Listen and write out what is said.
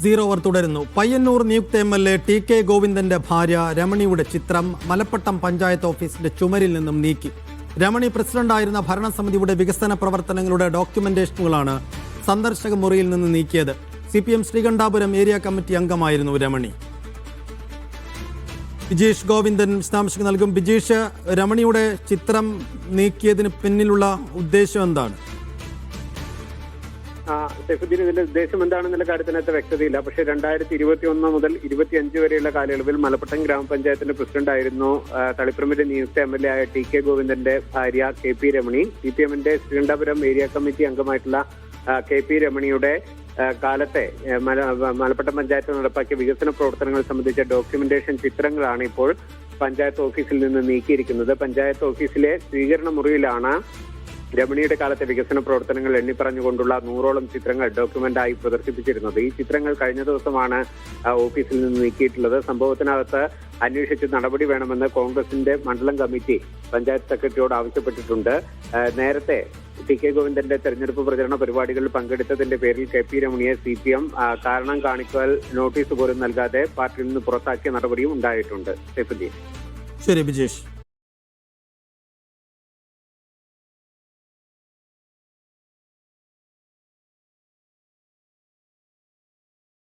Zero over തുടരുന്നു. പയ്യന്നൂർ നിയുക്ത MLA TK ഗോവിന്ദന്റെ ഭാര്യ രമണിയുടെ ചിത്രം മലപ്പട്ടം പഞ്ചായത്ത് ഓഫീസിന്റെ ചുമരിൽ നിന്നും നീക്കി. രമണി പ്രസിഡന്റായിരുന്ന ഭരണസമിതിയുടെ വികസന പ്രവർത്തനങ്ങളുടെ ഡോക്യുമെന്റേഷനുകളാണ് സന്ദർശക മുറിയിൽ നിന്ന് നീക്കിയത്. CPM ശ്രീകണ്ഠാപുരം ഏരിയ കമ്മിറ്റി അംഗമായിരുന്നു രമണി. ബിജീഷ് ഗോവിന്ദൻ വിശദാംശങ്ങൾ നൽകും. ബിജീഷ്, രമണിയുടെ ചിത്രം നീക്കിയതിന് പിന്നിലുള്ള ഉദ്ദേശം എന്താണ്? സൈഫുദ്ദീൻ, ഇതിന്റെ ഉദ്ദേശം എന്താണെന്നുള്ള കാര്യത്തിനകത്ത് വ്യക്തതയില്ല. പക്ഷേ 2021 മുതൽ 25 വരെയുള്ള കാലയളവിൽ മലപ്പട്ടം ഗ്രാമപഞ്ചായത്തിന്റെ പ്രസിഡന്റായിരുന്നു തളിപ്പറമ്പിന്റെ നിയുക്ത MLA ആയ TK ഗോവിന്ദന്റെ ഭാര്യ KP രമണി. CPMന്റെ ശ്രീകണ്ഠാപുരം ഏരിയ കമ്മിറ്റി അംഗമായിട്ടുള്ള KP രമണിയുടെ കാലത്തെ മലപ്പട്ടം പഞ്ചായത്ത് നടപ്പാക്കിയ വികസന പ്രവർത്തനങ്ങൾ സംബന്ധിച്ച ഡോക്യുമെന്റേഷൻ ചിത്രങ്ങളാണ് ഇപ്പോൾ പഞ്ചായത്ത് ഓഫീസിൽ നിന്ന് നീക്കിയിരിക്കുന്നത്. പഞ്ചായത്ത് ഓഫീസിലെ സ്വീകരണ മുറിയിലാണ് രമണിയുടെ കാലത്തെ വികസന പ്രവർത്തനങ്ങൾ എണ്ണിപ്പറഞ്ഞുകൊണ്ടുള്ള 100ഓളം ചിത്രങ്ങൾ ഡോക്യുമെന്റായി പ്രദർശിപ്പിച്ചിരുന്നത്. ഈ ചിത്രങ്ങൾ കഴിഞ്ഞ ദിവസമാണ് ഓഫീസിൽ നിന്ന് നീക്കിയിട്ടുള്ളത്. സംഭവത്തിനകത്ത് അന്വേഷിച്ച് നടപടി വേണമെന്ന് കോൺഗ്രസിന്റെ മണ്ഡലം കമ്മിറ്റി പഞ്ചായത്ത് സെക്രട്ടറിയോട് ആവശ്യപ്പെട്ടിട്ടുണ്ട്. നേരത്തെ TK ഗോവിന്ദന്റെ തെരഞ്ഞെടുപ്പ് പ്രചരണ പരിപാടികളിൽ പങ്കെടുത്തതിന്റെ പേരിൽ KP രമണിയെ CPM കാരണം കാണിക്കൽ നോട്ടീസ് പോലും നൽകാതെ പാർട്ടിയിൽ നിന്ന് പുറത്താക്കിയ നടപടിയും ഉണ്ടായിട്ടുണ്ട്. ശരി ബിജേഷ്.